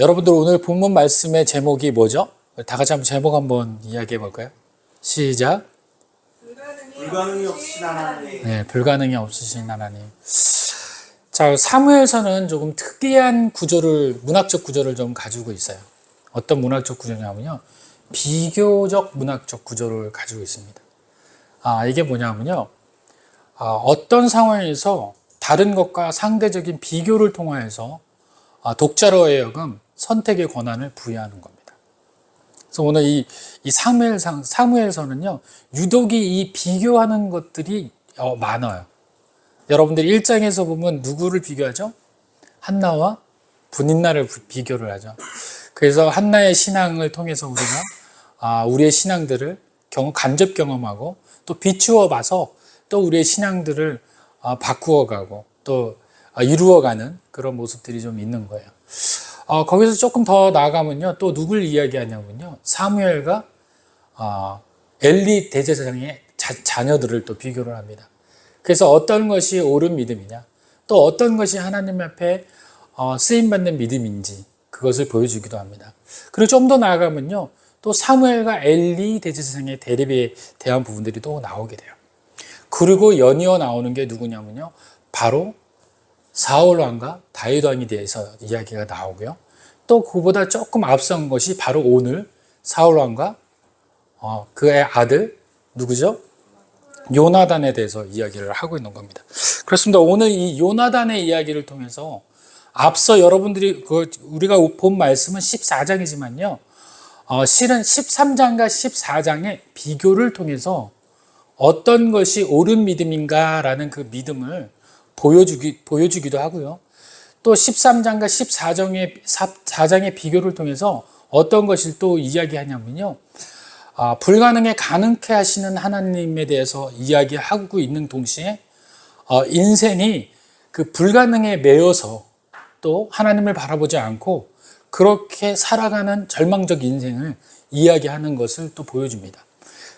여러분들 오늘 본문 말씀의 제목이 뭐죠? 다 같이 한번 제목 한번 이야기해 볼까요? 시작. 불가능이 없으신 하나님. 네, 불가능이 없으신 하나님. 자, 사무엘서는 조금 특이한 문학적 구조를 좀 가지고 있어요. 어떤 문학적 구조냐면요. 비교적 문학적 구조를 가지고 있습니다. 이게 뭐냐면요. 어떤 상황에서 다른 것과 상대적인 비교를 통하여서 독자로 하여금 선택의 권한을 부여하는 겁니다. 그래서 오늘 이 사무엘서는요, 유독이 이 비교하는 것들이 많아요. 여러분들이 1장에서 보면 누구를 비교하죠? 한나와 분인나를 비교를 하죠. 그래서 한나의 신앙을 통해서 우리가 우리의 신앙들을 간접 경험하고 또 비추어 봐서 또 우리의 신앙들을 바꾸어가고 또 이루어가는 그런 모습들이 좀 있는 거예요. 거기서 조금 더 나아가면요, 또 누굴 이야기하냐면요, 사무엘과 엘리 대제사장의 자녀들을 또 비교를 합니다. 그래서 어떤 것이 옳은 믿음이냐, 또 어떤 것이 하나님 앞에 쓰임받는 믿음인지 그것을 보여주기도 합니다. 그리고 좀 더 나아가면요, 또 사무엘과 엘리 대제사장의 대립에 대한 부분들이 또 나오게 돼요. 그리고 연이어 나오는 게 누구냐면요, 바로 사울 왕과 다윗 왕에 대해서 이야기가 나오고요. 또 그보다 조금 앞선 것이 바로 오늘 사울 왕과 그의 아들 누구죠? 요나단에 대해서 이야기를 하고 있는 겁니다. 그렇습니다. 오늘 이 요나단의 이야기를 통해서 앞서 여러분들이 우리가 본 말씀은 14장이지만요. 실은 13장과 14장의 비교를 통해서 어떤 것이 옳은 믿음인가라는 그 믿음을 보여주기도 하고요. 또 13장과 14장의 비교를 통해서 어떤 것을 또 이야기하냐면요. 불가능에 가능케 하시는 하나님에 대해서 이야기하고 있는 동시에 인생이 그 불가능에 매여서 또 하나님을 바라보지 않고 그렇게 살아가는 절망적 인생을 이야기하는 것을 또 보여줍니다.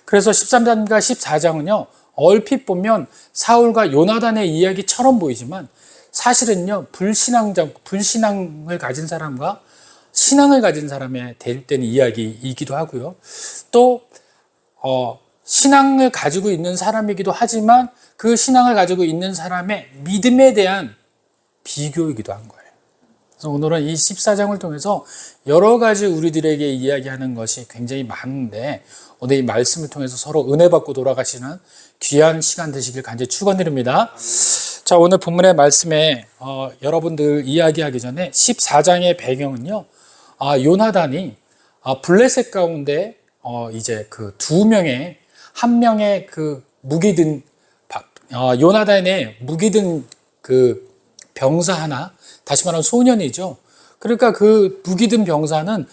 그래서 13장과 14장은요, 얼핏 보면 사울과 요나단의 이야기처럼 보이지만 사실은요, 불신앙을 가진 사람과 신앙을 가진 사람의 대립되는 이야기이기도 하고요. 또 신앙을 가지고 있는 사람이기도 하지만 그 신앙을 가지고 있는 사람의 믿음에 대한 비교이기도 한 거예요. 그래서 오늘은 이 14장을 통해서 여러 가지 우리들에게 이야기하는 것이 굉장히 많은데 오늘 이 말씀을 통해서 서로 은혜 받고 돌아가시는 귀한 시간 되시길 간절히 축원드립니다. 자, 오늘 본문의 말씀에 여러분들 이야기하기 전에 14장의 배경은요, 요나단이 블레셋 가운데 이제 그 한 명의 그 무기든 요나단의 무기든 그 병사 하나, 다시 말하면 소년이죠. 그러니까 그 무기든 병사는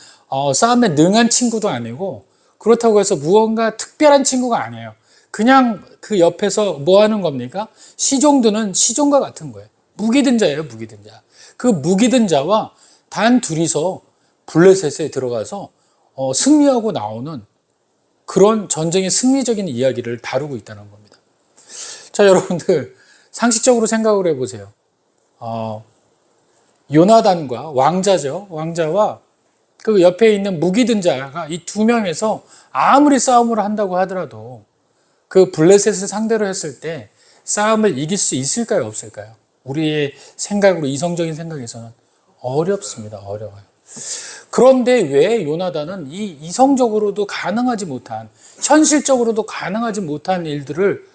싸움에 능한 친구도 아니고 그렇다고 해서 무언가 특별한 친구가 아니에요. 그냥 그 옆에서 뭐 하는 겁니까? 시종드는 시종과 같은 거예요. 무기든 자예요, 무기든 자. 그 무기든 자와 단 둘이서 블레셋에 들어가서 승리하고 나오는 그런 전쟁의 승리적인 이야기를 다루고 있다는 겁니다. 자, 여러분들 상식적으로 생각을 해보세요. 요나단과 왕자죠. 왕자와 그 옆에 있는 무기든 자가 이 두 명에서 아무리 싸움을 한다고 하더라도 그 블레셋을 상대로 했을 때 싸움을 이길 수 있을까요, 없을까요? 우리의 생각으로, 이성적인 생각에서는 어렵습니다. 어려워요. 그런데 왜 요나단은 이 이성적으로도 가능하지 못한, 현실적으로도 가능하지 못한 일들을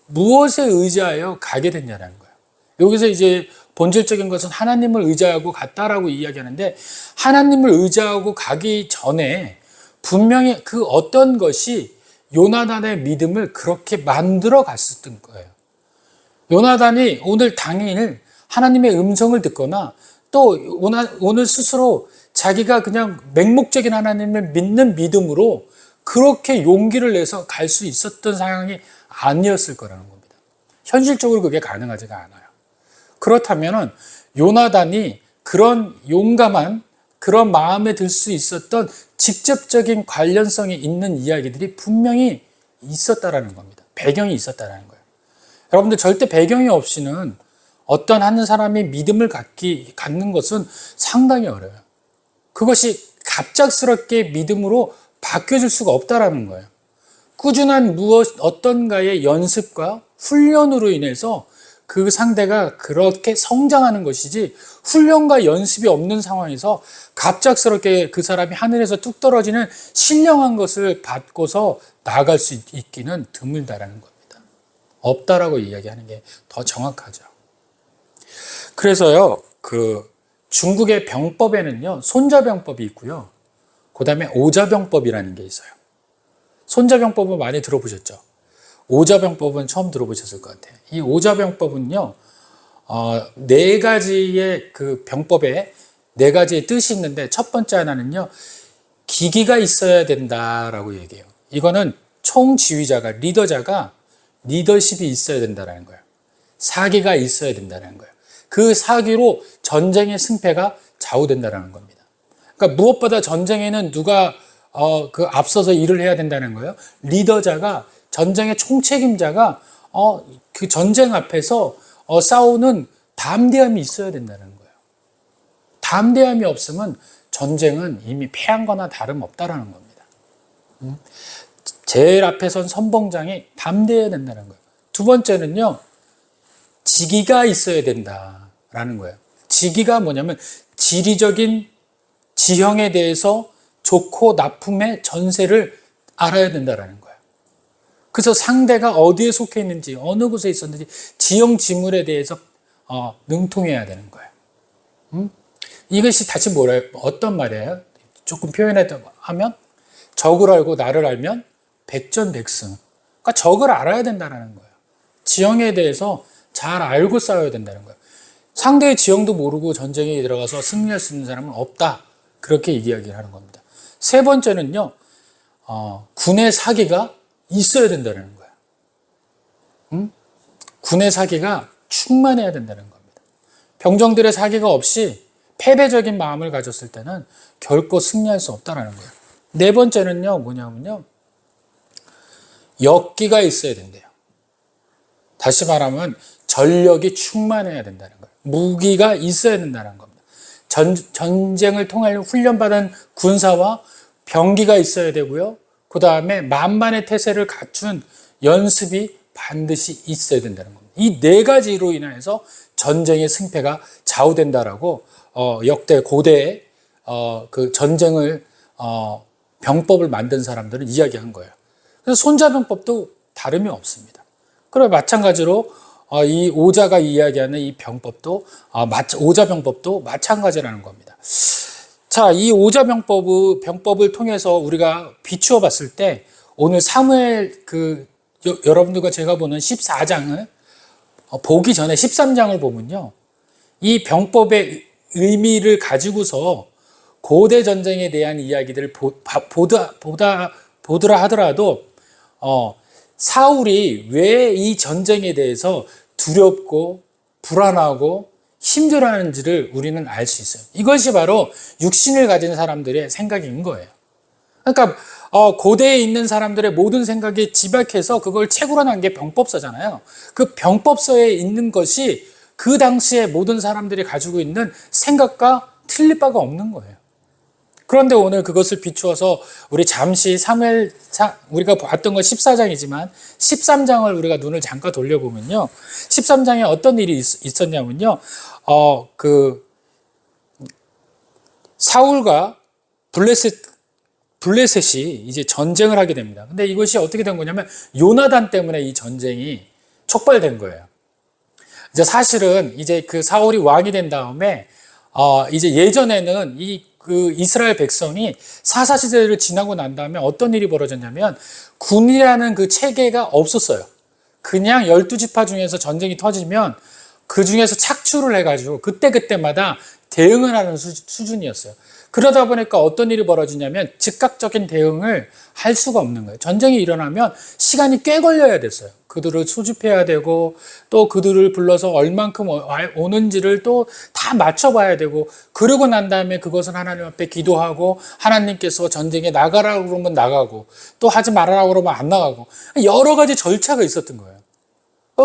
무엇에 의지하여 가게 됐냐는 거예요. 여기서 이제 본질적인 것은 하나님을 의지하고 갔다라고 이야기하는데, 하나님을 의지하고 가기 전에 분명히 그 어떤 것이 요나단의 믿음을 그렇게 만들어 갔었던 거예요. 요나단이 오늘 당일 하나님의 음성을 듣거나 또 오늘 스스로 자기가 그냥 맹목적인 하나님을 믿는 믿음으로 그렇게 용기를 내서 갈 수 있었던 상황이 아니었을 거라는 겁니다. 현실적으로 그게 가능하지가 않아요. 그렇다면 요나단이 그런 용감한 그런 마음에 들 수 있었던 직접적인 관련성이 있는 이야기들이 분명히 있었다라는 겁니다. 배경이 있었다라는 거예요. 여러분들 절대 배경이 없이는 어떤 한 사람이 믿음을 갖는 것은 상당히 어려워요. 그것이 갑작스럽게 믿음으로 바뀌어질 수가 없다라는 거예요. 꾸준한 어떤가의 연습과 훈련으로 인해서 그 상대가 그렇게 성장하는 것이지, 훈련과 연습이 없는 상황에서 갑작스럽게 그 사람이 하늘에서 뚝 떨어지는 신령한 것을 받고서 나아갈 수 있기는 드물다라는 겁니다. 없다라고 이야기하는 게 더 정확하죠. 그래서요, 그 중국의 병법에는요, 손자병법이 있고요. 그 다음에 오자병법이라는 게 있어요. 손자병법은 많이 들어보셨죠? 오자병법은 처음 들어보셨을 것 같아요. 이 오자병법은요, 네 가지의 그 병법에 네 가지의 뜻이 있는데, 첫 번째 하나는요, 기기가 있어야 된다라고 얘기해요. 이거는 총지휘자가, 리더자가 리더십이 있어야 된다는 거예요. 사기가 있어야 된다는 거예요. 그 사기로 전쟁의 승패가 좌우된다는 겁니다. 그러니까 무엇보다 전쟁에는 누가 그 앞서서 일을 해야 된다는 거예요. 리더자가, 전쟁의 총책임자가 그 전쟁 앞에서 싸우는 담대함이 있어야 된다는 거예요. 담대함이 없으면 전쟁은 이미 패한 거나 다름없다라는 겁니다. 제일 앞에 선 선봉장이 담대해야 된다는 거예요. 두 번째는요, 지기가 있어야 된다라는 거예요. 지기가 뭐냐면 지리적인 지형에 대해서 좋고 나쁨의 전세를 알아야 된다라는 거예요. 그래서 상대가 어디에 속해 있는지, 어느 곳에 있었는지 지형 지물에 대해서 능통해야 되는 거예요. 이것이 다시 어떤 말이에요? 조금 표현하면 적을 알고 나를 알면 백전백승. 그러니까 적을 알아야 된다는 거예요. 지형에 대해서 잘 알고 싸워야 된다는 거예요. 상대의 지형도 모르고 전쟁에 들어가서 승리할 수 있는 사람은 없다. 그렇게 이야기를 하는 겁니다. 세 번째는요, 군의 사기가 있어야 된다는 거예요. 군의 사기가 충만해야 된다는 겁니다. 병정들의 사기가 없이 패배적인 마음을 가졌을 때는 결코 승리할 수 없다는 거예요. 네 번째는요, 뭐냐면요, 역기가 있어야 된대요. 다시 말하면 전력이 충만해야 된다는 거예요. 무기가 있어야 된다는 겁니다. 전쟁을 통할 훈련받은 군사와 병기가 있어야 되고요. 그 다음에 만반의 태세를 갖춘 연습이 반드시 있어야 된다는 겁니다. 이 네 가지로 인해서 전쟁의 승패가 좌우된다라고 역대 고대의 그 전쟁을 병법을 만든 사람들은 이야기한 거예요. 그래서 손자병법도 다름이 없습니다. 그리고 마찬가지로 이 오자가 이야기하는 이 병법도 오자병법도 마찬가지라는 겁니다. 자, 이 오자병법을 통해서 우리가 비추어 봤을 때 오늘 사무엘 여러분들과 제가 보는 14장을 보기 전에 13장을 보면요, 이 병법의 의미를 가지고서 고대 전쟁에 대한 이야기들을 보더라 하더라도 사울이 왜 이 전쟁에 대해서 두렵고 불안하고 힘들어하는지를 우리는 알 수 있어요. 이것이 바로 육신을 가진 사람들의 생각인 거예요. 그러니까 고대에 있는 사람들의 모든 생각이 집약해서 그걸 책으로 난 게 병법서잖아요. 그 병법서에 있는 것이 그 당시에 모든 사람들이 가지고 있는 생각과 틀릴 바가 없는 거예요. 그런데 오늘 그것을 비추어서 우리 잠시 우리가 봤던 건 14장이지만 13장을 우리가 눈을 잠깐 돌려보면요, 13장에 어떤 일이 있었냐면요, 사울과 블레셋이 이제 전쟁을 하게 됩니다. 근데 이것이 어떻게 된 거냐면 요나단 때문에 이 전쟁이 촉발된 거예요. 이제 사실은 이제 그 사울이 왕이 된 다음에 이제 예전에는 그 이스라엘 백성이 사사시대를 지나고 난 다음에 어떤 일이 벌어졌냐면 군이라는 그 체계가 없었어요. 그냥 12지파 중에서 전쟁이 터지면 그 중에서 착출을 해가지고 그때마다 대응을 하는 수준이었어요. 그러다 보니까 어떤 일이 벌어지냐면 즉각적인 대응을 할 수가 없는 거예요. 전쟁이 일어나면 시간이 꽤 걸려야 됐어요. 그들을 수집해야 되고 또 그들을 불러서 얼만큼 오는지를 또 다 맞춰봐야 되고, 그러고 난 다음에 그것을 하나님 앞에 기도하고 하나님께서 전쟁에 나가라고 그러면 나가고 또 하지 말아라고 그러면 안 나가고 여러 가지 절차가 있었던 거예요.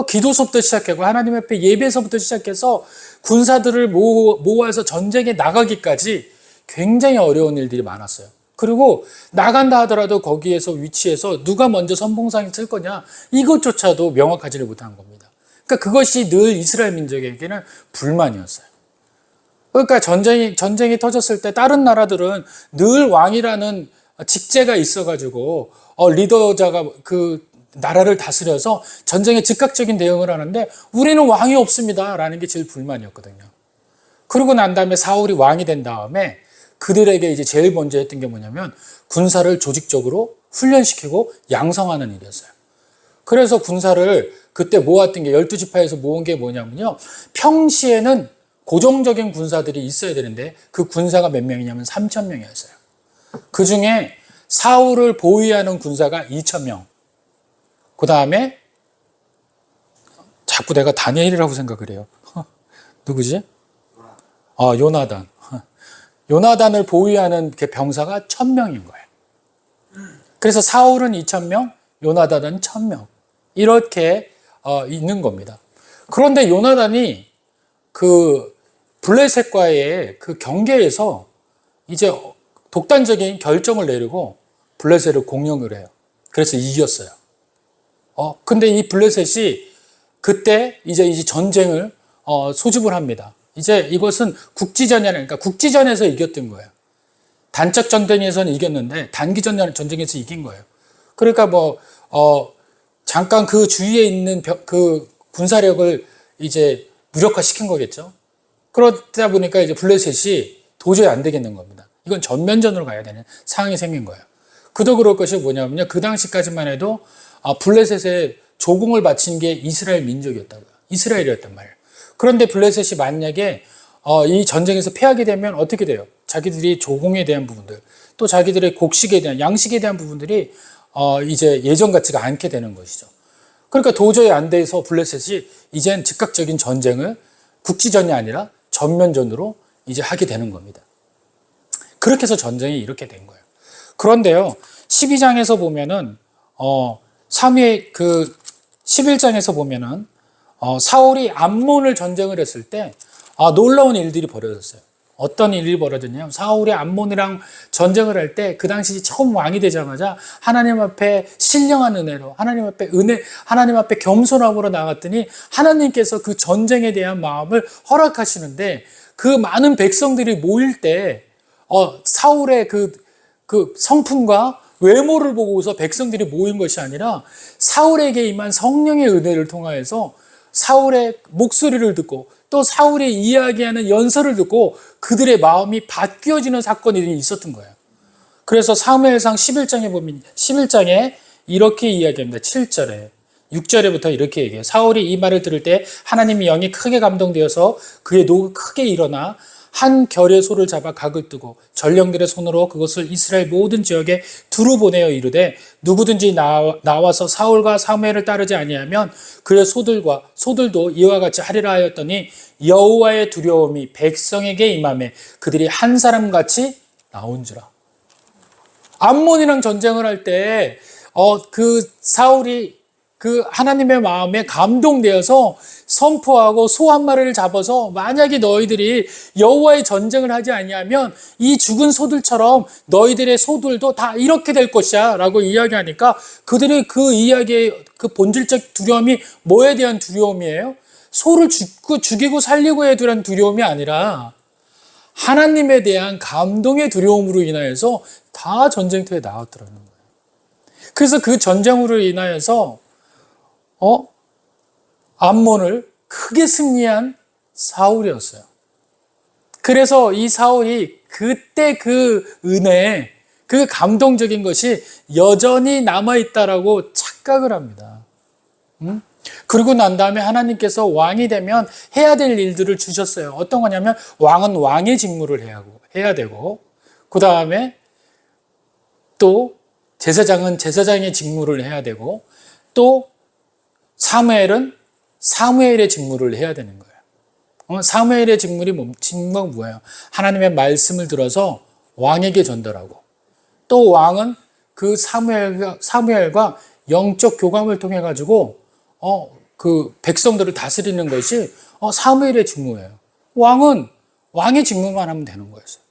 기도 수업부터 시작하고 하나님 앞에 예배에서부터 시작해서 군사들을 모아서 전쟁에 나가기까지 굉장히 어려운 일들이 많았어요. 그리고 나간다 하더라도 거기에서 위치해서 누가 먼저 선봉상에 쓸 거냐 이것조차도 명확하지를 못한 겁니다. 그러니까 그것이 늘 이스라엘 민족에게는 불만이었어요. 그러니까 전쟁이 터졌을 때 다른 나라들은 늘 왕이라는 직제가 있어가지고 리더자가 그 나라를 다스려서 전쟁에 즉각적인 대응을 하는데 우리는 왕이 없습니다라는 게 제일 불만이었거든요. 그러고 난 다음에 사울이 왕이 된 다음에 그들에게 이제 제일 먼저 했던 게 뭐냐면 군사를 조직적으로 훈련시키고 양성하는 일이었어요. 그래서 군사를 그때 모았던 게 12지파에서 모은 게 뭐냐면요. 평시에는 고정적인 군사들이 있어야 되는데 그 군사가 몇 명이냐면 3,000명이었어요. 그 중에 사울을 보위하는 군사가 2,000명. 그 다음에 자꾸 내가 다니엘이라고 생각을 해요. 누구지? 요나단. 요나단을 보위하는 병사가 1,000명인 거예요. 그래서 사울은 2,000명, 요나단은 1,000명. 이렇게 있는 겁니다. 그런데 요나단이 그 블레셋과의 그 경계에서 이제 독단적인 결정을 내리고 블레셋을 공격을 해요. 그래서 이겼어요. 근데 이 블레셋이 그때 이제 전쟁을 소집을 합니다. 이제 이것은 국지전이 아니라, 그러니까 국지전에서 이겼던 거예요. 단적 전쟁에서는 이겼는데 단기 전쟁에서 이긴 거예요. 그러니까 잠깐 그 주위에 있는 그 군사력을 이제 무력화시킨 거겠죠. 그러다 보니까 이제 블레셋이 도저히 안 되겠는 겁니다. 이건 전면전으로 가야 되는 상황이 생긴 거예요. 그도 그럴 것이 뭐냐면요. 그 당시까지만 해도 블레셋에 조공을 바친 게 이스라엘 민족이었다고요. 이스라엘이었단 말이에요. 그런데 블레셋이 만약에 이 전쟁에서 패하게 되면 어떻게 돼요? 자기들이 조공에 대한 부분들, 또 자기들의 곡식에 대한, 양식에 대한 부분들이 이제 예전 같지가 않게 되는 것이죠. 그러니까 도저히 안 돼서 블레셋이 이젠 즉각적인 전쟁을 국지전이 아니라 전면전으로 이제 하게 되는 겁니다. 그렇게 해서 전쟁이 이렇게 된 거예요. 그런데요, 12장에서 보면은, 사무엘 11장에서 보면은, 사울이 암몬을 전쟁을 했을 때, 놀라운 일들이 벌어졌어요. 어떤 일이 벌어졌냐면, 사울이 암몬이랑 전쟁을 할 때, 그 당시 처음 왕이 되자마자 하나님 앞에 신령한 은혜로, 하나님 앞에 겸손함으로 나갔더니, 하나님께서 그 전쟁에 대한 마음을 허락하시는데, 그 많은 백성들이 모일 때, 사울의 그 성품과 외모를 보고서 백성들이 모인 것이 아니라 사울에게 임한 성령의 은혜를 통하여서 사울의 목소리를 듣고 또 사울이 이야기하는 연설을 듣고 그들의 마음이 바뀌어지는 사건이 있었던 거예요. 그래서 사무엘상 11장에 보면 11장에 이렇게 이야기합니다. 7절에 6절에부터 이렇게 얘기해요. 사울이 이 말을 들을 때 하나님의 영이 크게 감동되어서 그의 노가 크게 일어나 한 결의 소를 잡아 각을 뜨고 전령들의 손으로 그것을 이스라엘 모든 지역에 두루 보내어 이르되 누구든지 나와서 사울과 사무엘을 따르지 아니하면 그의 소들도 이와 같이 하리라 하였더니 여호와의 두려움이 백성에게 임하매 그들이 한 사람같이 나온지라. 암몬이랑 전쟁을 할 때 그 사울이 그 하나님의 마음에 감동되어서 선포하고 소 한 마리를 잡아서 만약에 너희들이 여호와의 전쟁을 하지 아니하면 이 죽은 소들처럼 너희들의 소들도 다 이렇게 될 것이야 라고 이야기하니까 그들의 그 이야기의 그 본질적 두려움이 뭐에 대한 두려움이에요? 소를 죽이고 살리고에 대한 두려움이 아니라 하나님에 대한 감동의 두려움으로 인하여서 다 전쟁터에 나왔더라는 거예요. 그래서 그 전쟁으로 인하여서 암몬을 크게 승리한 사울이었어요. 그래서 이 사울이 그때 그 은혜, 그 감동적인 것이 여전히 남아있다라고 착각을 합니다. 그러고 난 다음에 하나님께서 왕이 되면 해야 될 일들을 주셨어요. 어떤 거냐면 왕은 왕의 직무를 해야 되고 그 다음에 또 제사장은 제사장의 직무를 해야 되고 또 사무엘은 사무엘의 직무를 해야 되는 거예요. 사무엘의 직무가 뭐예요? 하나님의 말씀을 들어서 왕에게 전달하고 또 왕은 그 사무엘과 영적 교감을 통해 가지고 그 백성들을 다스리는 것이 사무엘의 직무예요. 왕의 직무만 하면 되는 거였어요.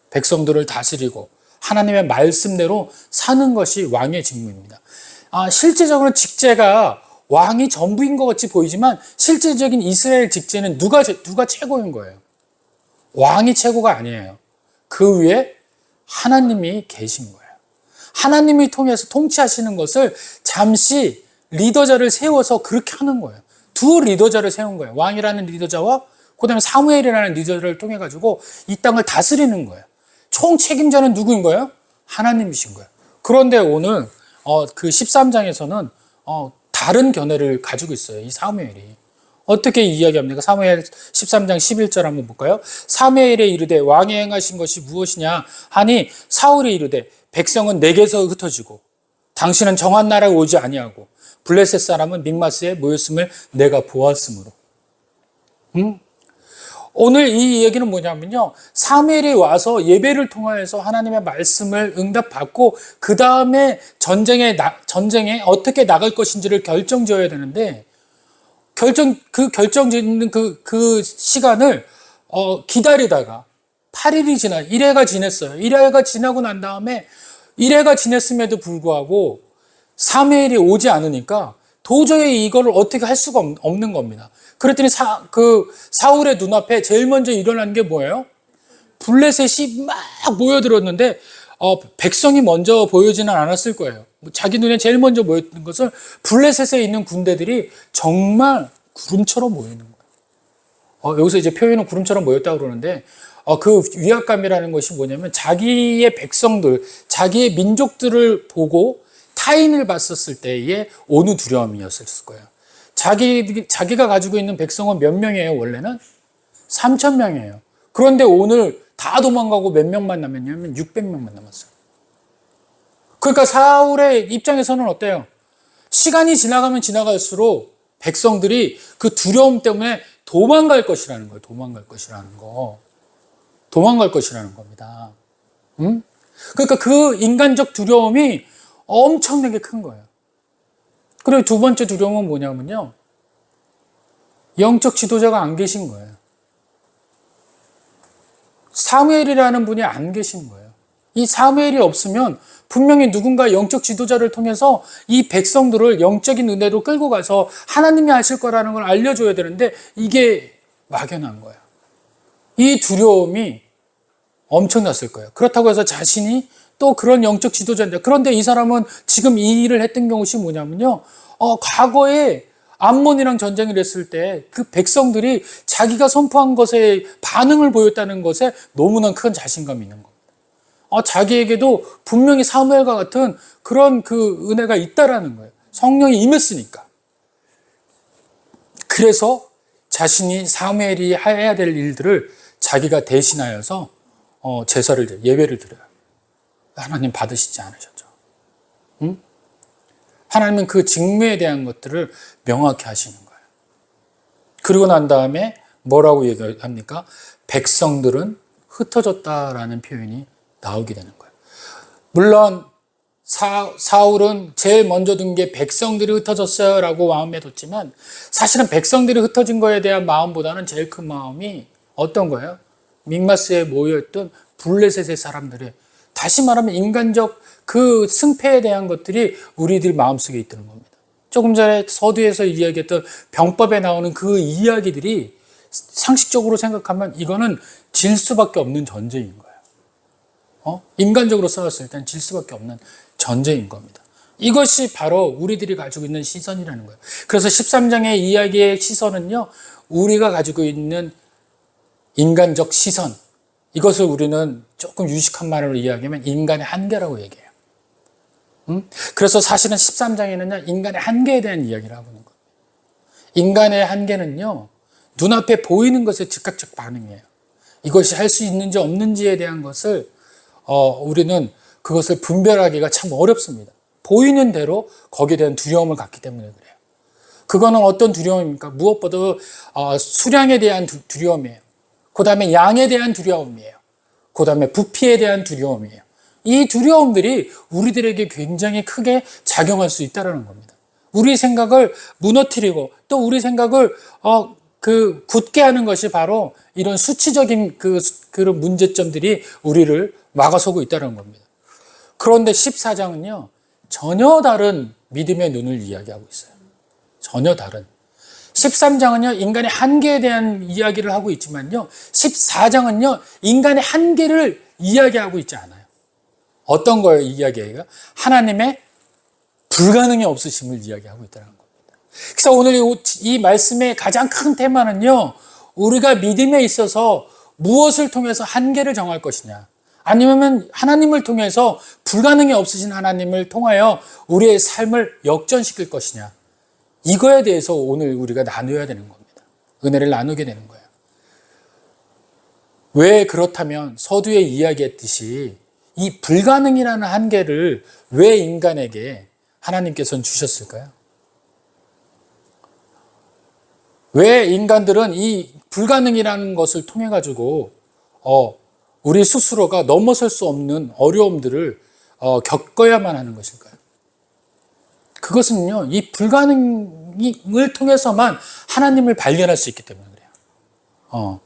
백성들을 다스리고 하나님의 말씀대로 사는 것이 왕의 직무입니다. 실제적으로 직제가 왕이 전부인 것 같이 보이지만 실제적인 이스라엘 직제는 누가 최고인 거예요? 왕이 최고가 아니에요. 그 위에 하나님이 계신 거예요. 하나님이 통해서 통치하시는 것을 잠시 리더자를 세워서 그렇게 하는 거예요. 두 리더자를 세운 거예요. 왕이라는 리더자와 그다음에 사무엘이라는 리더자를 통해 가지고 이 땅을 다스리는 거예요. 총 책임자는 누구인 거예요? 하나님이신 거예요. 그런데 오늘 그 13장에서는 다른 견해를 가지고 있어요. 이 사무엘이. 어떻게 이야기합니까? 사무엘 13장 11절 한번 볼까요? 사무엘이 이르되 왕이 행하신 것이 무엇이냐 하니 사울이 이르되 백성은 내게서 흩어지고 당신은 정한 나라에 오지 아니하고 블레셋 사람은 믹마스에 모였음을 내가 보았으므로. 오늘 이 얘기는 뭐냐면요. 사무엘이 와서 예배를 통하여서 하나님의 말씀을 응답받고 그 다음에 전쟁에 어떻게 나갈 것인지를 결정지어야 되는데 결정짓는 그 시간을 기다리다가 8일이 1회가 지냈어요. 1회가 지나고 난 다음에 1회가 지냈음에도 불구하고 사무엘이 오지 않으니까 도저히 이거를 어떻게 할 수가 없는 겁니다. 그랬더니 사울의 눈앞에 제일 먼저 일어난 게 뭐예요? 블레셋이 막 모여들었는데 백성이 먼저 보여지는 않았을 거예요. 자기 눈에 제일 먼저 모였던 것은 블레셋에 있는 군대들이 정말 구름처럼 모이는 거예요. 여기서 이제 표현은 구름처럼 모였다고 그러는데 그 위압감이라는 것이 뭐냐면 자기의 백성들, 자기의 민족들을 보고 타인을 봤었을 때의 오는 두려움이었을 거예요. 자기가 가지고 있는 백성은 몇 명이에요, 원래는? 3,000명이에요. 그런데 오늘 다 도망가고 몇 명만 남았냐면 600명만 남았어요. 그러니까 사울의 입장에서는 어때요? 시간이 지나가면 지나갈수록 백성들이 그 두려움 때문에 도망갈 것이라는 거예요. 도망갈 것이라는 겁니다. 그러니까 그 인간적 두려움이 엄청나게 큰 거예요. 그리고 두 번째 두려움은 뭐냐면요. 영적 지도자가 안 계신 거예요. 사무엘이라는 분이 안 계신 거예요. 이 사무엘이 없으면 분명히 누군가 영적 지도자를 통해서 이 백성들을 영적인 은혜로 끌고 가서 하나님이 하실 거라는 걸 알려줘야 되는데 이게 막연한 거예요. 이 두려움이 엄청났을 거예요. 그렇다고 해서 자신이 또 그런 영적 지도자인데 그런데 이 사람은 지금 이 일을 했던 것이 뭐냐면요. 과거에 암몬이랑 전쟁을 했을 때 그 백성들이 자기가 선포한 것에 반응을 보였다는 것에 너무나 큰 자신감이 있는 겁니다. 자기에게도 분명히 사무엘과 같은 그런 그 은혜가 있다라는 거예요. 성령이 임했으니까. 그래서 자신이 사무엘이 해야 될 일들을 자기가 대신하여서 예배를 드려요. 하나님 받으시지 않으셨죠. 하나님은 그 직무에 대한 것들을 명확히 하시는 거예요. 그리고 난 다음에 뭐라고 얘기합니까? 백성들은 흩어졌다라는 표현이 나오게 되는 거예요. 물론 사울은 제일 먼저 든 게 백성들이 흩어졌어요 라고 마음에 뒀지만 사실은 백성들이 흩어진 거에 대한 마음보다는 제일 큰 마음이 어떤 거예요? 믹마스에 모여있던 블레셋의 사람들의 다시 말하면 인간적 그 승패에 대한 것들이 우리들 마음속에 있다는 겁니다. 조금 전에 서두에서 이야기했던 병법에 나오는 그 이야기들이 상식적으로 생각하면 이거는 질 수밖에 없는 전쟁인 거예요. 인간적으로 싸웠을 땐 질 수밖에 없는 전쟁인 겁니다. 이것이 바로 우리들이 가지고 있는 시선이라는 거예요. 그래서 13장의 이야기의 시선은요, 우리가 가지고 있는 인간적 시선, 이것을 우리는 조금 유식한 말로 이야기하면 인간의 한계라고 얘기해요. 그래서 사실은 13장에는요, 인간의 한계에 대한 이야기를 하고 있는 거예요. 인간의 한계는요, 눈앞에 보이는 것에 즉각적 반응이에요. 이것이 할 수 있는지 없는지에 대한 것을 우리는 그것을 분별하기가 참 어렵습니다. 보이는 대로 거기에 대한 두려움을 갖기 때문에 그래요. 그거는 어떤 두려움입니까? 무엇보다 수량에 대한 두려움이에요. 그 다음에 양에 대한 두려움이에요. 그 다음에 부피에 대한 두려움이에요. 이 두려움들이 우리들에게 굉장히 크게 작용할 수 있다는 겁니다. 우리 생각을 무너뜨리고 또 우리 생각을 굳게 하는 것이 바로 이런 수치적인 그런 문제점들이 우리를 막아서고 있다는 겁니다. 그런데 14장은요, 전혀 다른 믿음의 눈을 이야기하고 있어요. 전혀 다른. 13장은요, 인간의 한계에 대한 이야기를 하고 있지만요, 14장은요, 인간의 한계를 이야기하고 있지 않아요. 어떤 거예요, 이야기가? 하나님의 불가능이 없으심을 이야기하고 있다는 겁니다. 그래서 오늘 이 말씀의 가장 큰 테마는요, 우리가 믿음에 있어서 무엇을 통해서 한계를 정할 것이냐, 아니면 하나님을 통해서 불가능이 없으신 하나님을 통하여 우리의 삶을 역전시킬 것이냐, 이거에 대해서 오늘 우리가 나누어야 되는 겁니다. 은혜를 나누게 되는 거예요. 왜 그렇다면 서두에 이야기했듯이 이 불가능이라는 한계를 왜 인간에게 하나님께서는 주셨을까요? 왜 인간들은 이 불가능이라는 것을 통해 가지고 우리 스스로가 넘어설 수 없는 어려움들을 겪어야만 하는 것일까요? 그것은요, 이 불가능을 통해서만 하나님을 발견할 수 있기 때문에 그래요.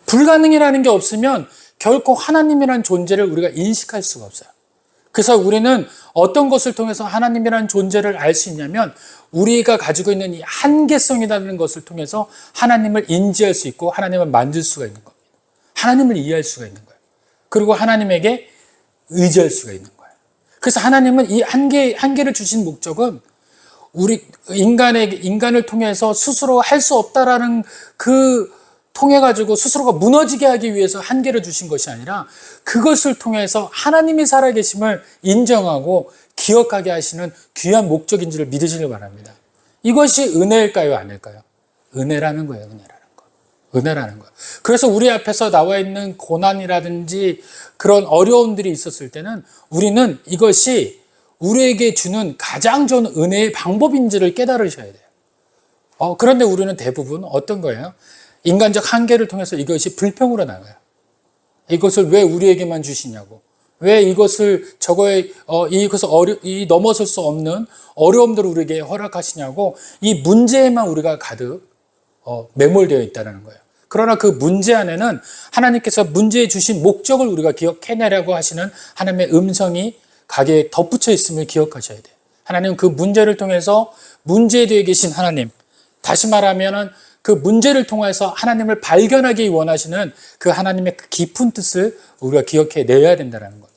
불가능이라는 게 없으면 결코 하나님이라는 존재를 우리가 인식할 수가 없어요. 그래서 우리는 어떤 것을 통해서 하나님이라는 존재를 알 수 있냐면, 우리가 가지고 있는 이 한계성이라는 것을 통해서 하나님을 인지할 수 있고 하나님을 만질 수가 있는 겁니다. 하나님을 이해할 수가 있는 거예요. 그리고 하나님에게 의지할 수가 있는 거예요. 그래서 하나님은 이 한계를 주신 목적은 우리 인간을 통해서 스스로 할 수 없다라는 통해 가지고 스스로가 무너지게 하기 위해서 한계를 주신 것이 아니라, 그것을 통해서 하나님이 살아계심을 인정하고 기억하게 하시는 귀한 목적인지를 믿으시길 바랍니다. 이것이 은혜일까요, 아닐까요? 은혜라는 거예요, 은혜라는 거. 그래서 우리 앞에서 나와 있는 고난이라든지 그런 어려움들이 있었을 때는 우리는 이것이 우리에게 주는 가장 좋은 은혜의 방법인지를 깨달으셔야 돼요. 그런데 우리는 대부분 어떤 거예요? 인간적 한계를 통해서 이것이 불평으로 나가요. 이것을 왜 우리에게만 주시냐고. 왜 이것을 넘어설 수 없는 어려움들을 우리에게 허락하시냐고. 이 문제에만 우리가 가득 매몰되어 있다는 거예요. 그러나 그 문제 안에는 하나님께서 문제에 주신 목적을 우리가 기억해내라고 하시는 하나님의 음성이 가게에 덧붙여 있음을 기억하셔야 돼요. 하나님은 그 문제를 통해서 문제에 대해 계신 하나님, 다시 말하면은 그 문제를 통해서 하나님을 발견하기 원하시는 그 하나님의 그 깊은 뜻을 우리가 기억해내야 된다는 겁니다.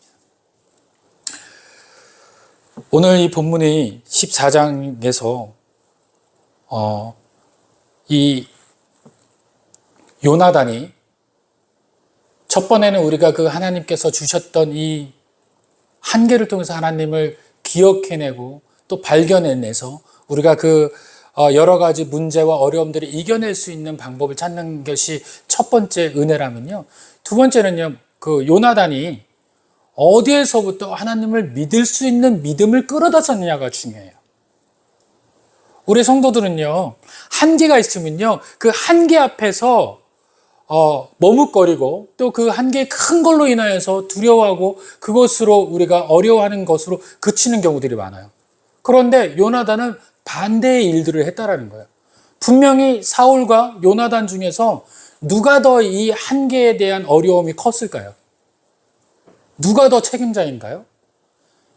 오늘 이 본문이 14장에서 이 요나단이 첫 번에는 우리가 그 하나님께서 주셨던 이 한계를 통해서 하나님을 기억해내고 또 발견해내서 우리가 그 여러 가지 문제와 어려움들을 이겨낼 수 있는 방법을 찾는 것이 첫 번째 은혜라면요, 두 번째는요, 그 요나단이 어디에서부터 하나님을 믿을 수 있는 믿음을 끌어다 줬느냐가 중요해요. 우리 성도들은요, 한계가 있으면요, 그 한계 앞에서 머뭇거리고 또 그 한계 큰 걸로 인하여서 두려워하고 그것으로 우리가 어려워하는 것으로 그치는 경우들이 많아요. 그런데 요나단은 반대의 일들을 했다라는 거예요. 분명히 사울과 요나단 중에서 누가 더 이 한계에 대한 어려움이 컸을까요? 누가 더 책임자인가요?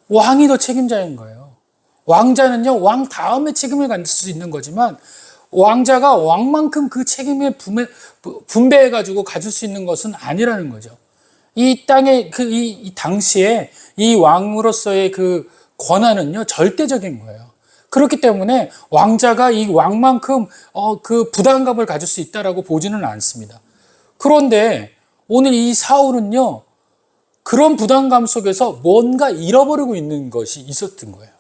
왕이 더 책임자인 거예요. 왕자는요, 왕 다음에 책임을 가질 수 있는 거지만 왕자가 왕만큼 그 책임을 분배해가지고 가질 수 있는 것은 아니라는 거죠. 이 땅의 이 당시에 이 왕으로서의 그 권한은요, 절대적인 거예요. 그렇기 때문에 왕자가 이 왕만큼 그 부담감을 가질 수 있다라고 보지는 않습니다. 그런데 오늘 이 사울은요, 그런 부담감 속에서 뭔가 잃어버리고 있는 것이 있었던 거예요.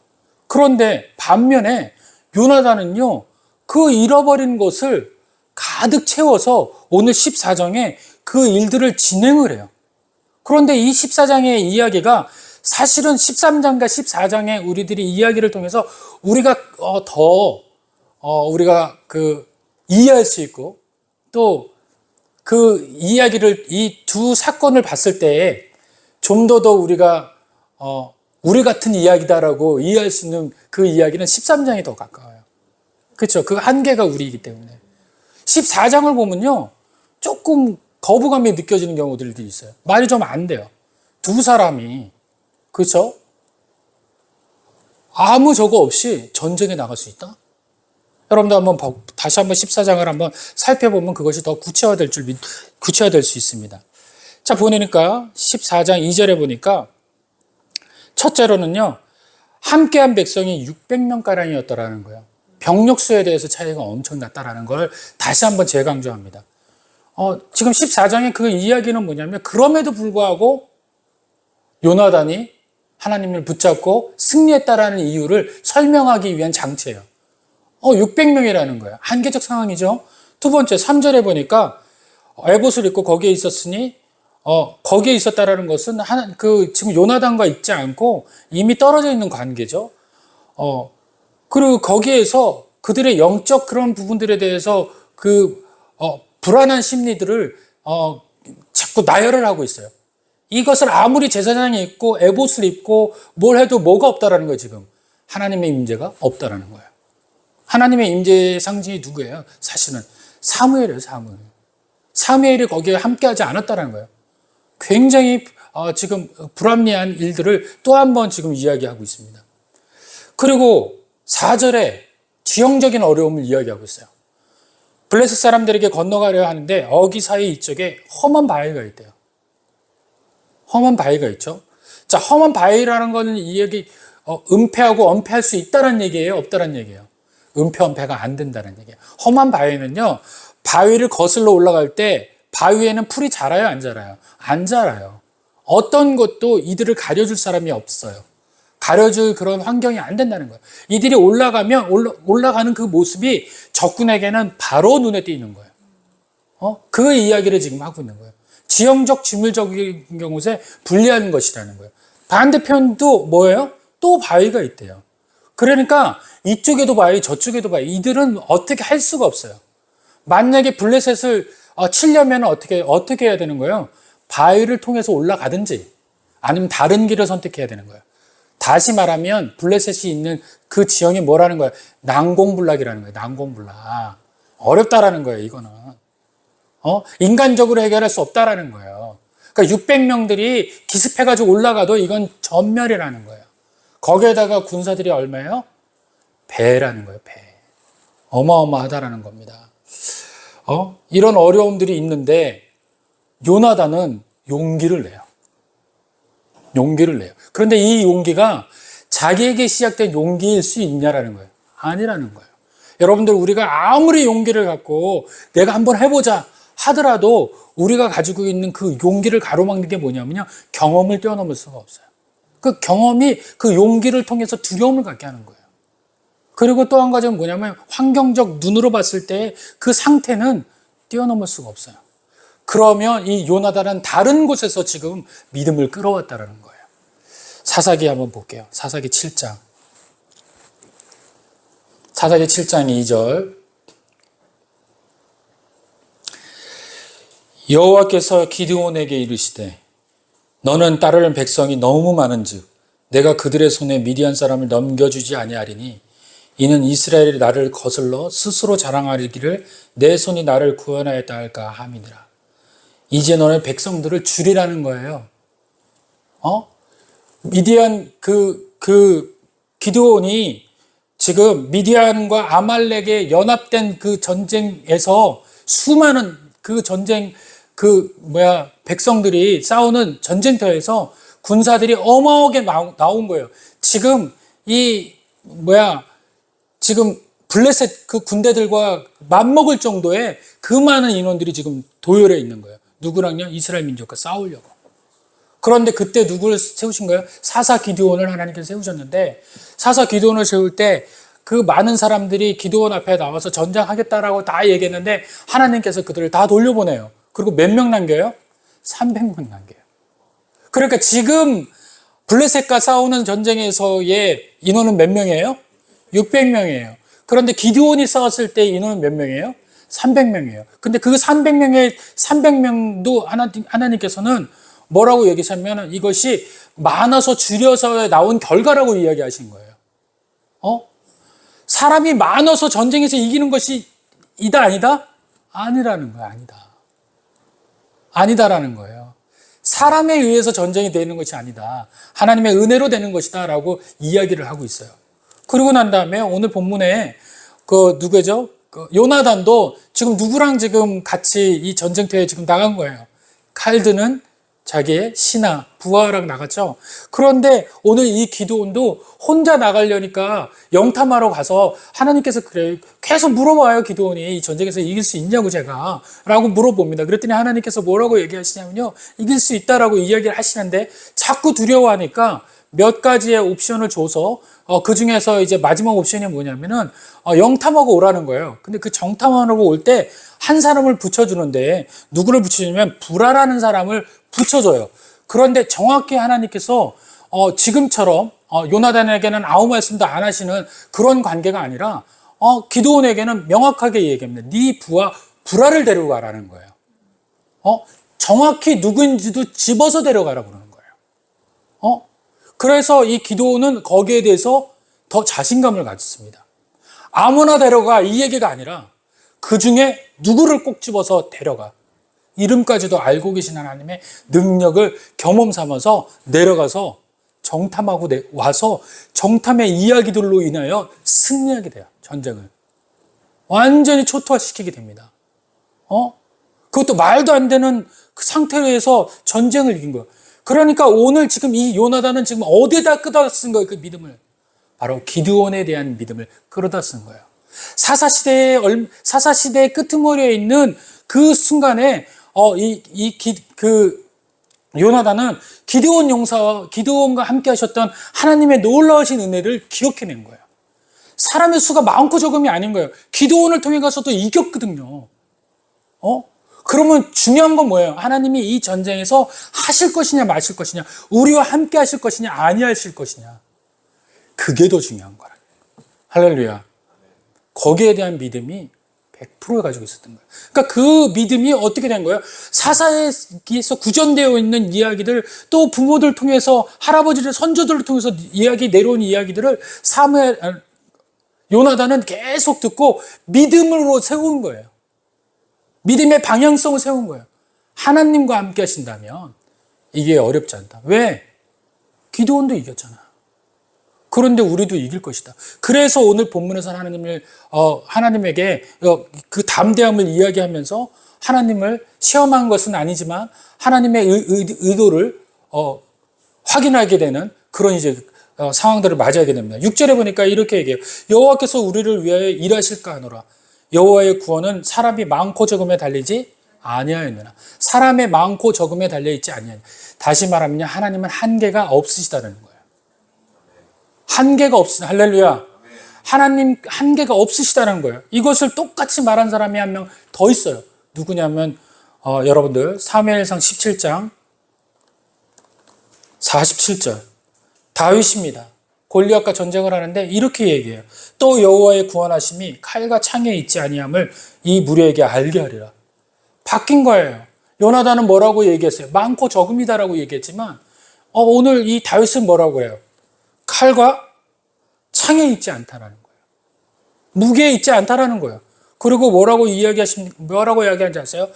그런데 반면에 요나단은요, 그 잃어버린 것을 가득 채워서 오늘 14장에 그 일들을 진행을 해요. 그런데 이 14장의 이야기가 사실은 13장과 14장의 우리들이 이야기를 통해서 우리가 우리가 이해할 수 있고 또 그 이야기를 이 두 사건을 봤을 때에 좀 더 우리가 우리 같은 이야기다라고 이해할 수 있는 그 이야기는 13장이 더 가까워요. 그렇죠? 그 한계가 우리이기 때문에. 14장을 보면요. 조금 거부감이 느껴지는 경우들이 있어요. 말이 좀 안 돼요. 두 사람이, 그렇죠? 아무 저거 없이 전쟁에 나갈 수 있다? 여러분들 다시 한번 14장을 한번 살펴보면 그것이 더 구체화될 수 있습니다. 자, 보니까 14장 2절에 보니까 첫째로는요, 함께한 백성이 600명가량이었다라는 거예요. 병력수에 대해서 차이가 엄청났다라는 걸 다시 한번 재강조합니다. 지금 14장의 그 이야기는 뭐냐면, 그럼에도 불구하고 요나단이 하나님을 붙잡고 승리했다라는 이유를 설명하기 위한 장치예요. 600명이라는 거예요. 한계적 상황이죠. 두 번째, 3절에 보니까 에봇을 입고 거기에 있었으니, 거기에 있었다라는 것은 지금 요나단과 있지 않고 이미 떨어져 있는 관계죠. 그리고 거기에서 그들의 영적 그런 부분들에 대해서 불안한 심리들을 자꾸 나열을 하고 있어요. 이것을 아무리 제사장이 있고 에봇을 입고 뭘 해도 뭐가 없다라는 거예요, 지금. 하나님의 임재가 없다라는 거예요. 하나님의 임재의 상징이 누구예요? 사실은 사무엘이에요, 사무엘. 사무엘이 거기에 함께하지 않았다라는 거예요. 굉장히 지금 불합리한 일들을 또 한 번 지금 이야기하고 있습니다. 그리고 4절에 지형적인 어려움을 이야기하고 있어요. 블레셋 사람들에게 건너가려 하는데 어기 사이 이쪽에 험한 바위가 있대요. 험한 바위가 있죠. 자, 험한 바위라는 거는 이 얘기 은폐하고 엄폐할 수 있다는 얘기예요, 없다는 얘기예요? 은폐, 엄폐가 안 된다는 얘기예요. 험한 바위는요, 바위를 거슬러 올라갈 때 바위에는 풀이 자라요, 안 자라요? 안 자라요. 어떤 것도 이들을 가려줄 사람이 없어요. 가려줄 그런 환경이 안 된다는 거예요. 이들이 올라가는 그 모습이 적군에게는 바로 눈에 띄는 거예요. 그 이야기를 지금 하고 있는 거예요. 지형적, 지물적인 경우에 불리한 것이라는 거예요. 반대편도 뭐예요? 또 바위가 있대요. 그러니까 이쪽에도 바위, 저쪽에도 바위. 이들은 어떻게 할 수가 없어요. 만약에 블레셋을 치려면 어떻게 해야 되는 거예요? 바위를 통해서 올라가든지 아니면 다른 길을 선택해야 되는 거예요. 다시 말하면 블레셋이 있는 그 지형이 뭐라는 거예요? 난공불락이라는 거예요. 난공불락. 어렵다라는 거예요, 이거는. 인간적으로 해결할 수 없다라는 거예요. 그러니까 600명들이 기습해가지고 올라가도 이건 전멸이라는 거예요. 거기에다가 군사들이 얼마예요? 배라는 거예요, 배. 어마어마하다라는 겁니다. 이런 어려움들이 있는데 요나단은 용기를 내요. 용기를 내요. 그런데 이 용기가 자기에게 시작된 용기일 수 있냐라는 거예요. 아니라는 거예요. 여러분들, 우리가 아무리 용기를 갖고 내가 한번 해보자 하더라도 우리가 가지고 있는 그 용기를 가로막는 게 뭐냐면요, 경험을 뛰어넘을 수가 없어요. 그 경험이 그 용기를 통해서 두려움을 갖게 하는 거예요. 그리고 또 한 가지는 뭐냐면 환경적 눈으로 봤을 때 그 상태는 뛰어넘을 수가 없어요. 그러면 이 요나단은 다른 곳에서 지금 믿음을 끌어왔다는 거예요. 사사기 한번 볼게요. 사사기 7장. 사사기 7장 2절. 여호와께서 기드온에게 이르시되 너는 따르는 백성이 너무 많은즉 내가 그들의 손에 미디안 사람을 넘겨주지 아니하리니 이는 이스라엘이 나를 거슬러 스스로 자랑하기를 내 손이 나를 구원하였다 할까 함이니라. 이제 너는 백성들을 줄이라는 거예요. 미디안 기드온이 지금 미디안과 아말렉의 연합된 그 전쟁에서 수많은 그 전쟁 백성들이 싸우는 전쟁터에서 군사들이 어마어마하게 나온 거예요. 지금 지금 블레셋 그 군대들과 맞먹을 정도의 그 많은 인원들이 지금 도열해 있는 거예요. 누구랑요? 이스라엘 민족과 싸우려고. 그런데 그때 누구를 세우신 거예요? 사사 기드온을 하나님께서 세우셨는데, 사사 기드온을 세울 때 그 많은 사람들이 기드온 앞에 나와서 전쟁하겠다라고 다 얘기했는데 하나님께서 그들을 다 돌려보내요. 그리고 몇 명 남겨요? 300명 남겨요. 그러니까 지금 블레셋과 싸우는 전쟁에서의 인원은 몇 명이에요? 600명이에요. 그런데 기드온이 싸웠을 때 인원은 몇 명이에요? 300명이에요. 근데 그 300명도 하나님께서는 뭐라고 얘기하냐면 이것이 많아서 줄여서 나온 결과라고 이야기하신 거예요. 사람이 많아서 전쟁에서 이기는 것이 이다 아니다? 아니라는 거예요. 아니다라는 거예요. 사람에 의해서 전쟁이 되는 것이 아니다. 하나님의 은혜로 되는 것이다 라고 이야기를 하고 있어요. 그리고 난 다음에 오늘 본문에 누구죠? 요나단도 지금 누구랑 지금 같이 이 전쟁터에 지금 나간 거예요. 칼드는 자기의 신하 부하랑 나갔죠. 그런데 오늘 이 기드온도 혼자 나가려니까 영탐하러 가서 하나님께서 그래 계속 물어봐요. 기드온이 이 전쟁에서 이길 수 있냐고 제가 라고 물어봅니다. 그랬더니 하나님께서 뭐라고 얘기하시냐면요, 이길 수 있다라고 이야기를 하시는데 자꾸 두려워하니까 몇 가지의 옵션을 줘서 그 중에서 이제 마지막 옵션이 뭐냐면은 영탐하고 오라는 거예요. 근데 그 정탐하고 올 때 한 사람을 붙여주는데 누구를 붙여주냐면 부라라는 사람을 붙여줘요. 그런데 정확히 하나님께서 지금처럼 요나단에게는 아무 말씀도 안 하시는 그런 관계가 아니라 기드온에게는 명확하게 얘기합니다. 네 부하 부라를 데리고 가라는 거예요. 정확히 누구인지도 집어서 데려가라고 그러는 거예요. 그래서 이 기드온은 거기에 대해서 더 자신감을 가졌습니다. 아무나 데려가 이 얘기가 아니라 그 중에 누구를 꼭 집어서 데려가. 이름까지도 알고 계신 하나님의 능력을 경험 삼아서 내려가서 정탐하고 와서 정탐의 이야기들로 인하여 승리하게 돼요. 전쟁을. 완전히 초토화시키게 됩니다. 그것도 말도 안 되는 그 상태에서 전쟁을 이긴 거예요. 그러니까 오늘 지금 이 요나단은 지금 어디에다 끌어다 쓴 거예요? 그 믿음을. 바로 기드온에 대한 믿음을 끌어다 쓴 거예요. 사사시대의 끄트머리에 있는 그 순간에 요나단은 기드온과 함께 하셨던 하나님의 놀라우신 은혜를 기억해낸 거예요. 사람의 수가 많고 적음이 아닌 거예요. 기드온을 통해 가서도 이겼거든요. 그러면 중요한 건 뭐예요? 하나님이 이 전쟁에서 하실 것이냐 마실 것이냐, 우리와 함께 하실 것이냐 아니하실 것이냐, 그게 더 중요한 거라. 할렐루야. 거기에 대한 믿음이 100% 가지고 있었던 거예요. 그러니까 그 믿음이 어떻게 된 거예요? 사사에서 구전되어 있는 이야기들, 또 부모들 통해서 할아버지들, 선조들을 통해서 내려온 이야기들을 요나단은 계속 듣고 믿음으로 세운 거예요. 믿음의 방향성을 세운 거예요. 하나님과 함께 하신다면 이게 어렵지 않다. 왜? 기드온도 이겼잖아. 그런데 우리도 이길 것이다. 그래서 오늘 본문에서 하나님에게 그 담대함을 이야기하면서 하나님을 시험한 것은 아니지만 하나님의 의도를 확인하게 되는 그런 이제 상황들을 맞이하게 됩니다. 6절에 보니까 이렇게 얘기해요. 여호와께서 우리를 위하여 일하실까 하노라. 여호와의 구원은 사람이 많고 적음에 달리지 아니하였느냐. 사람의 많고 적음에 달려있지 아니하냐. 다시 말하면 하나님은 한계가 없으시다는 거예요. 한계가 없으시다. 할렐루야. 하나님 한계가 없으시다는 거예요. 이것을 똑같이 말한 사람이 한 명 더 있어요. 누구냐면 여러분들 사무엘상 17장 47절 다윗입니다. 골리앗과 전쟁을 하는데 이렇게 얘기해요. 또 여호와의 구원하심이 칼과 창에 있지 아니함을 이 무리에게 알게 하리라. 바뀐 거예요. 요나단은 뭐라고 얘기했어요? 많고 적음이다라고 얘기했지만 오늘 이 다윗은 뭐라고 해요? 칼과 창에 있지 않다라는 거예요. 무게에 있지 않다라는 거예요. 그리고 뭐라고 이야기하는지 아세요?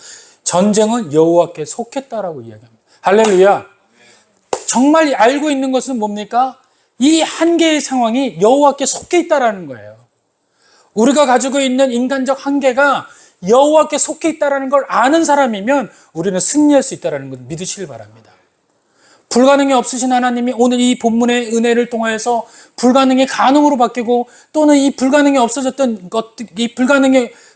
전쟁은 여호와께 속했다라고 이야기합니다. 할렐루야. 정말 알고 있는 것은 뭡니까? 이 한계의 상황이 여호와께 속해 있다라는 거예요. 우리가 가지고 있는 인간적 한계가 여호와께 속해 있다라는 걸 아는 사람이면 우리는 승리할 수 있다라는 걸 믿으시길 바랍니다. 불가능이 없으신 하나님이 오늘 이 본문의 은혜를 통해서 불가능이 가능으로 바뀌고, 또는 이 불가능이 없어졌던 것들,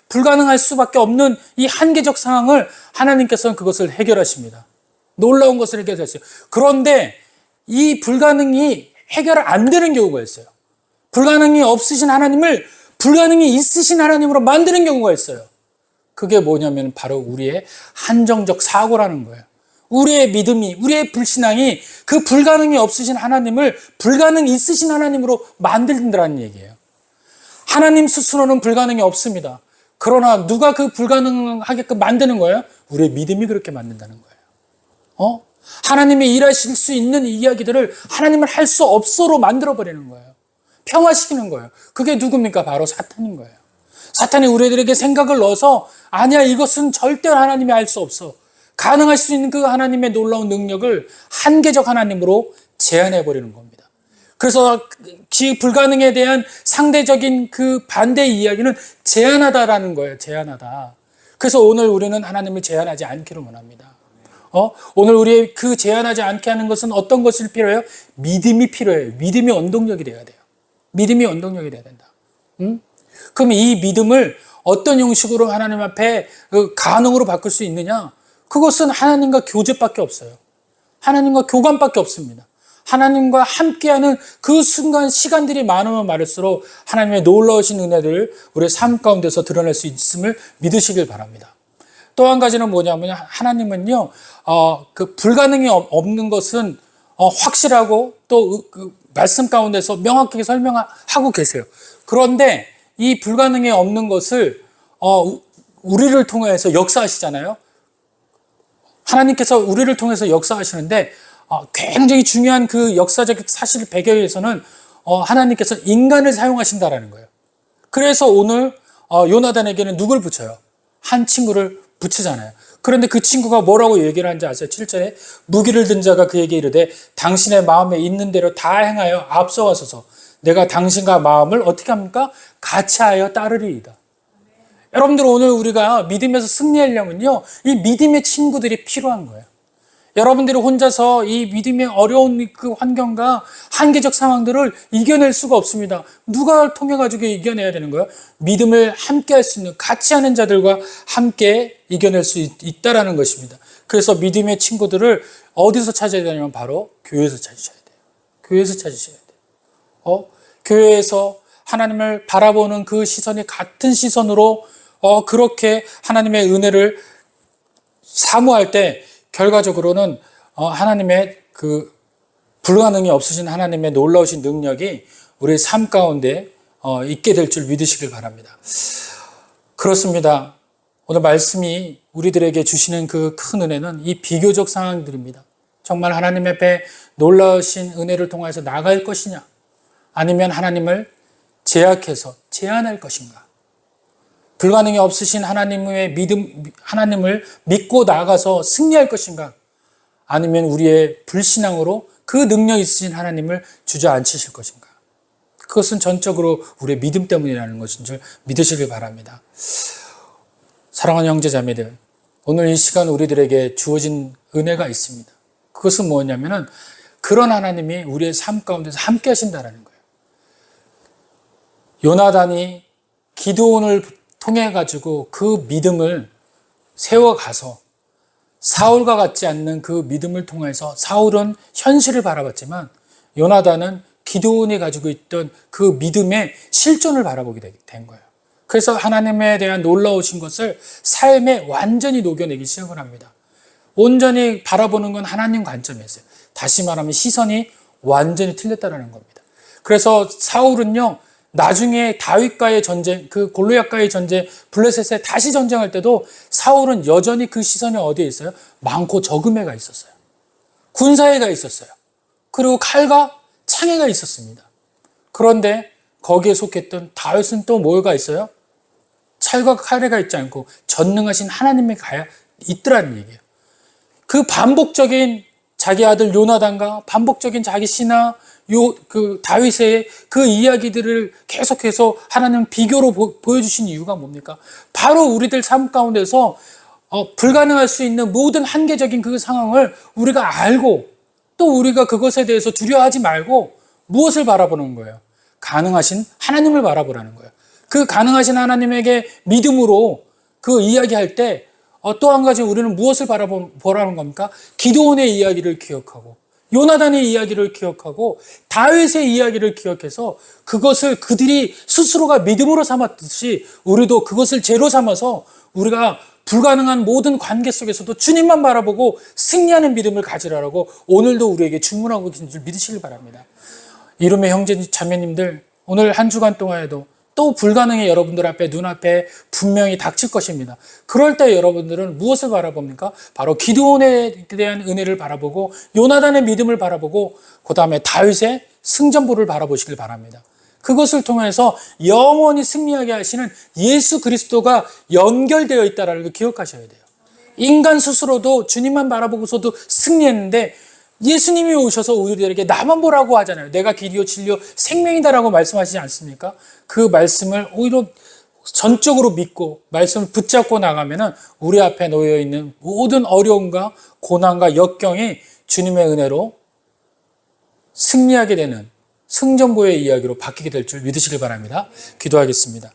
불가능할 수밖에 없는 이 한계적 상황을 하나님께서는 그것을 해결하십니다. 놀라운 것을 해결하셨어요. 그런데 이 불가능이 해결 안 되는 경우가 있어요. 불가능이 없으신 하나님을 불가능이 있으신 하나님으로 만드는 경우가 있어요. 그게 뭐냐면 바로 우리의 한정적 사고라는 거예요. 우리의 믿음이, 우리의 불신앙이 그 불가능이 없으신 하나님을 불가능 있으신 하나님으로 만든다는 얘기예요. 하나님 스스로는 불가능이 없습니다. 그러나 누가 그 불가능하게끔 만드는 거예요? 우리의 믿음이 그렇게 만든다는 거예요. 하나님이 일하실 수 있는 이야기들을 하나님은 할 수 없어로 만들어버리는 거예요. 평화시키는 거예요. 그게 누굽니까? 바로 사탄인 거예요. 사탄이 우리들에게 생각을 넣어서 아니야, 이것은 절대로 하나님이 할 수 없어. 가능할 수 있는 그 하나님의 놀라운 능력을 한계적 하나님으로 제한해버리는 겁니다. 그래서 불가능에 대한 상대적인 그 반대 이야기는 제한하다라는 거예요. 제한하다. 그래서 오늘 우리는 하나님을 제한하지 않기를 원합니다. 오늘 우리 그 제한하지 않게 하는 것은 어떤 것이 필요해요? 믿음이 필요해요. 믿음이 원동력이 돼야 돼요. 믿음이 원동력이 돼야 된다. 그럼 이 믿음을 어떤 형식으로 하나님 앞에 가능으로 바꿀 수 있느냐? 그것은 하나님과 교제밖에 없어요. 하나님과 교감밖에 없습니다. 하나님과 함께하는 그 순간 시간들이 많으면 많을수록 하나님의 놀라우신 은혜를 우리의 삶 가운데서 드러낼 수 있음을 믿으시길 바랍니다. 또 한 가지는 뭐냐면 하나님은요, 그 불가능이 없는 것은 확실하고 또 그 말씀 가운데서 명확하게 설명하고 계세요. 그런데 이 불가능이 없는 것을 우리를 통해서 역사하시잖아요. 하나님께서 우리를 통해서 역사하시는데 굉장히 중요한 그 역사적 사실 배경에서는 하나님께서 인간을 사용하신다라는 거예요. 그래서 오늘 요나단에게는 누굴 붙여요? 한 친구를 붙이잖아요. 그런데 그 친구가 뭐라고 얘기를 하는지 아세요? 7절에 무기를 든 자가 그에게 이르되 당신의 마음에 있는 대로 다 행하여 앞서가소서 내가 당신과 마음을 어떻게 합니까? 같이 하여 따르리이다. 여러분들 오늘 우리가 믿음에서 승리하려면요, 이 믿음의 친구들이 필요한 거예요. 여러분들이 혼자서 이 믿음의 어려운 그 환경과 한계적 상황들을 이겨낼 수가 없습니다. 누가 통해 가지고 이겨내야 되는 거예요? 믿음을 함께 할 수 있는, 같이 하는 자들과 함께 이겨낼 수 있다라는 것입니다. 그래서 믿음의 친구들을 어디서 찾아야 되냐면 바로 교회에서 찾으셔야 돼요. 교회에서 찾으셔야 돼요. 교회에서 하나님을 바라보는 그 시선이 같은 시선으로 그렇게 하나님의 은혜를 사모할 때 결과적으로는 하나님의 그 불가능이 없으신 하나님의 놀라우신 능력이 우리의 삶 가운데 있게 될 줄 믿으시길 바랍니다. 그렇습니다. 오늘 말씀이 우리들에게 주시는 그 큰 은혜는 이 비교적 상황들입니다. 정말 하나님 앞에 놀라우신 은혜를 통해서 나갈 것이냐, 아니면 하나님을 제약해서 제한할 것인가. 불가능이 없으신 하나님의 하나님을 믿고 나가서 승리할 것인가? 아니면 우리의 불신앙으로 그 능력 있으신 하나님을 주저앉히실 것인가? 그것은 전적으로 우리의 믿음 때문이라는 것인 줄 믿으시길 바랍니다. 사랑하는 형제 자매들, 오늘 이 시간 우리들에게 주어진 은혜가 있습니다. 그것은 뭐냐면은 그런 하나님이 우리의 삶 가운데서 함께 하신다라는 거예요. 요나단이 기드온을 통해 가지고 그 믿음을 세워가서 사울과 같지 않는 그 믿음을 통해서 사울은 현실을 바라봤지만 요나단은 기드온이 가지고 있던 그 믿음의 실존을 바라보게 된 거예요. 그래서 하나님에 대한 놀라우신 것을 삶에 완전히 녹여내기 시작을 합니다. 온전히 바라보는 건 하나님 관점이었어요. 다시 말하면 시선이 완전히 틀렸다는 겁니다. 그래서 사울은요, 나중에 다윗과의 전쟁, 그 골리앗과의 전쟁, 블레셋에 다시 전쟁할 때도 사울은 여전히 그 시선이 어디에 있어요? 많고 적음에가 있었어요. 군사에가 있었어요. 그리고 칼과 창에가 있었습니다. 그런데 거기에 속했던 다윗은 또 뭐가 있어요? 칼과 칼에가 있지 않고 전능하신 하나님의 가야 있더라는 얘기예요. 그 반복적인 자기 아들 요나단과 반복적인 자기 신하 그 다윗의 그 이야기들을 계속해서 하나님 비교로 보여주신 이유가 뭡니까? 바로 우리들 삶 가운데서 불가능할 수 있는 모든 한계적인 그 상황을 우리가 알고 또 우리가 그것에 대해서 두려워하지 말고 무엇을 바라보는 거예요? 가능하신 하나님을 바라보라는 거예요. 그 가능하신 하나님에게 믿음으로 그 이야기할 때 또 한 가지 우리는 무엇을 바라보라는 겁니까? 기드온의 이야기를 기억하고 요나단의 이야기를 기억하고 다윗의 이야기를 기억해서 그것을 그들이 스스로가 믿음으로 삼았듯이 우리도 그것을 죄로 삼아서 우리가 불가능한 모든 관계 속에서도 주님만 바라보고 승리하는 믿음을 가지라고 오늘도 우리에게 주문하고 계신 줄 믿으시길 바랍니다. 이름의 형제 자매님들, 오늘 한 주간 동안에도 또 불가능의 여러분들 앞에 눈앞에 분명히 닥칠 것입니다. 그럴 때 여러분들은 무엇을 바라봅니까? 바로 기드온에 대한 은혜를 바라보고 요나단의 믿음을 바라보고 그 다음에 다윗의 승전보를 바라보시길 바랍니다. 그것을 통해서 영원히 승리하게 하시는 예수 그리스도가 연결되어 있다는 걸 기억하셔야 돼요. 인간 스스로도 주님만 바라보고서도 승리했는데 예수님이 오셔서 우리들에게 나만 보라고 하잖아요. 내가 길이요 진리요 생명이다라고 말씀하시지 않습니까? 그 말씀을 오히려 전적으로 믿고 말씀을 붙잡고 나가면은 우리 앞에 놓여 있는 모든 어려움과 고난과 역경이 주님의 은혜로 승리하게 되는 승전보의 이야기로 바뀌게 될 줄 믿으시길 바랍니다. 기도하겠습니다.